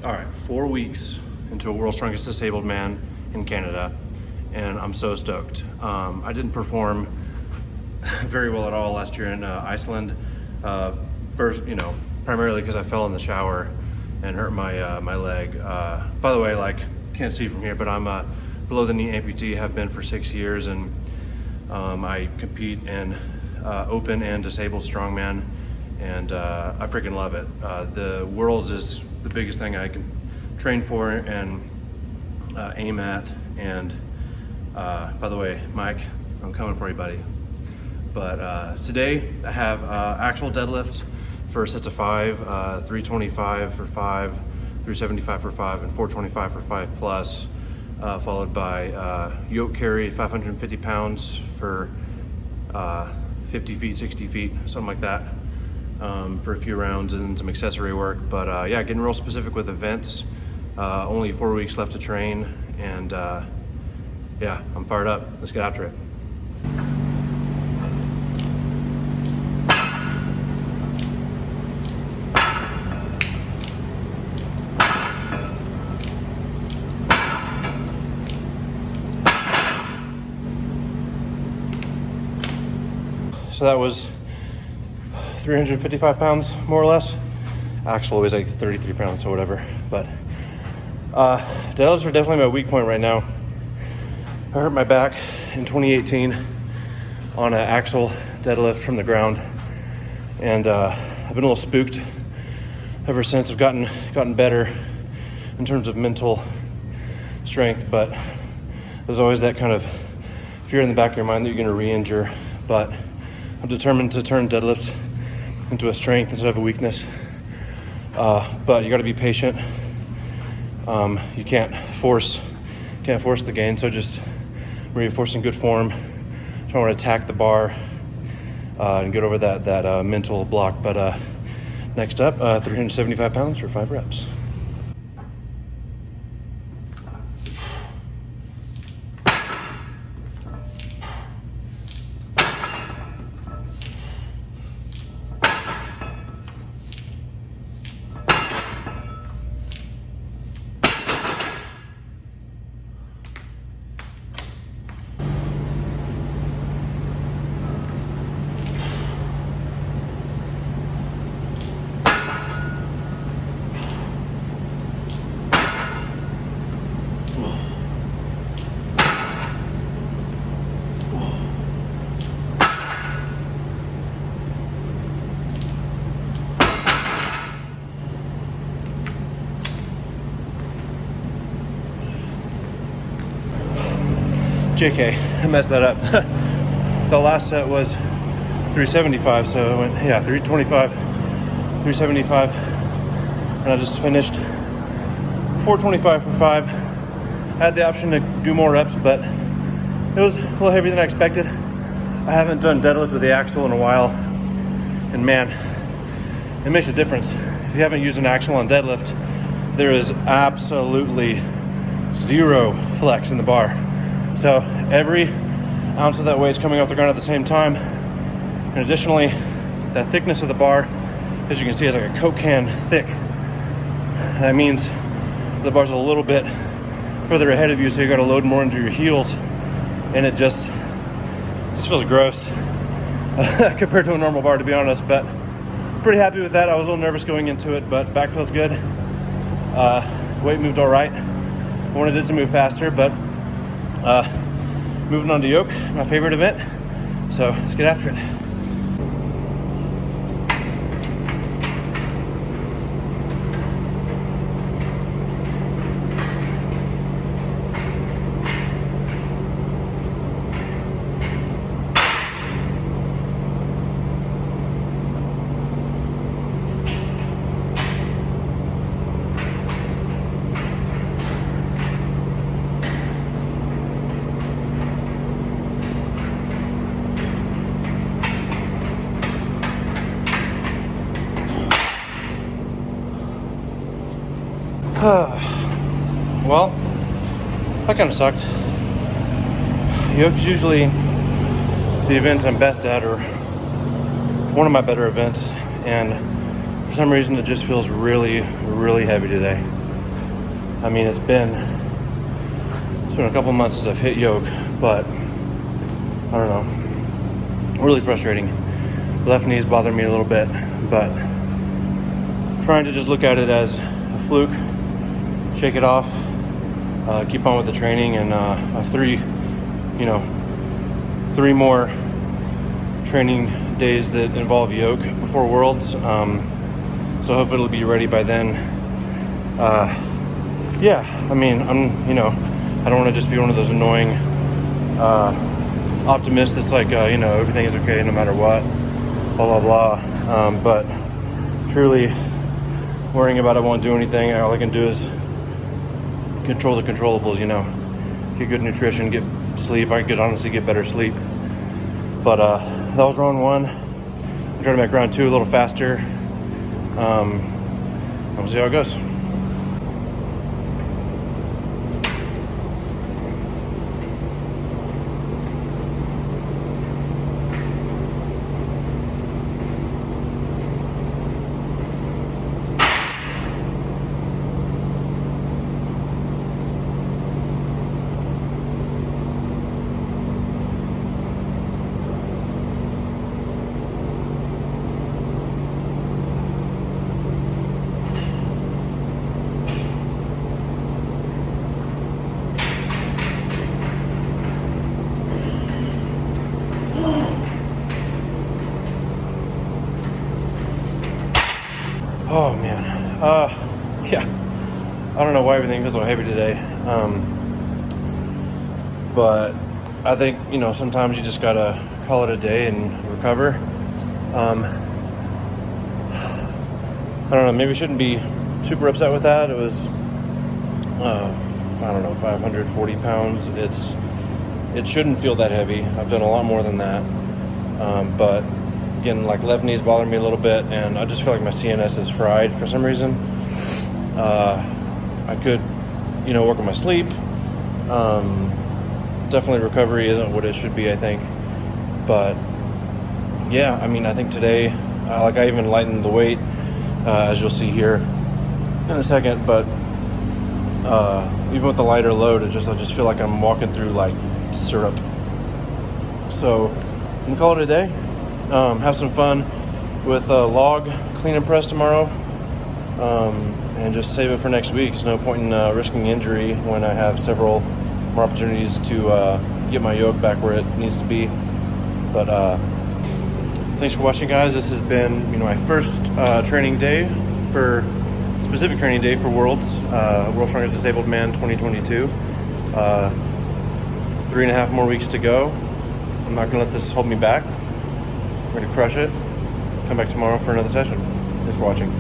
All right, 4 weeks into a World's Strongest Disabled Man in Canada, and I'm so stoked. I didn't perform very well at all last year in Iceland. First, primarily because I fell in the shower and hurt my leg. By the way, can't see from here, but I'm below the knee amputee, have been for 6 years, and I compete in open and disabled strongman, and I freaking love it. The Worlds is the biggest thing I can train for and aim at. And by the way, Mike, I'm coming for you, buddy. But today I have actual deadlift for sets of 5, 325 for 5, 375 for 5, and 425 for 5 plus, followed by yoke carry, 550 pounds for 50 feet, 60 feet, something like that, for a few rounds, and some accessory work. But yeah, getting real specific with events. Only 4 weeks left to train, and yeah, I'm fired up. Let's get after it. So that was 355 pounds, more or less. Actual was like 33 pounds or whatever. But deadlifts are definitely my weak point right now. I hurt my back in 2018 on an axle deadlift from the ground, and I've been a little spooked ever since. I've gotten better in terms of mental strength, but there's always that kind of fear in the back of your mind that you're going to re-injure. But I'm determined to turn deadlift into a strength instead of a weakness. But you got to be patient. You can't force the gain. So just reinforcing good form. Trying to attack the bar and get over that mental block. But next up, 375 pounds for 5 reps. JK, I messed that up. The last set was 375, so I went, 325, 375, and I just finished 425 for 5. I had the option to do more reps, but it was a little heavier than I expected. I haven't done deadlift with the axle in a while, and man, it makes a difference. If you haven't used an axle on deadlift, there is absolutely zero flex in the bar. So every ounce of that weight is coming off the ground at the same time. And additionally, that thickness of the bar, as you can see, is like a Coke can thick. That means the bar's a little bit further ahead of you, so you got to load more into your heels, and it just feels gross compared to a normal bar, to be honest. But pretty happy with that. I was a little nervous going into it, but back feels good. Weight moved all right. I wanted it to move faster, but moving on to yoke, my favorite event. So let's get after it. Well, that kind of sucked. Yoke's usually the event I'm best at, or one of my better events, and for some reason it just feels really, really heavy today. I mean, it's been a couple months since I've hit yoke, but I don't know, really frustrating. Left knee's bothering me a little bit, but trying to just look at it as a fluke, shake it off, keep on with the training, and three more training days that involve yoke before Worlds. So hopefully it'll be ready by then. Yeah, I mean, I don't want to just be one of those annoying optimists that's like, everything is okay no matter what, blah, blah, blah. But truly worrying about it won't do anything. All I can do is control the controllables, get good nutrition, get sleep. I could honestly get better sleep. But that was round one. I'm trying to make round two a little faster. We'll see how it goes. Oh man, yeah, I don't know why everything feels so heavy today, but I think, sometimes you just gotta call it a day and recover. I don't know, maybe I shouldn't be super upset with that. It was, 540 pounds. It shouldn't feel that heavy. I've done a lot more than that, but again, like left knee's bothering me a little bit, and I just feel like my CNS is fried for some reason. I could, work on my sleep. Definitely recovery isn't what it should be, I think. But yeah, I think today, I even lightened the weight, as you'll see here in a second. But even with the lighter load, I just feel like I'm walking through like syrup. So I'm gonna call it a day. Have some fun with log clean and press tomorrow, and just save it for next week. There's no point in risking injury when I have several more opportunities to get my yoke back where it needs to be. But thanks for watching, guys. This has been my first specific training day for Worlds, World's Strongest Disabled Man 2022. 3.5 more weeks to go. I'm not gonna let this hold me back. We're going to crush it. Come back tomorrow for another session. Thanks for watching.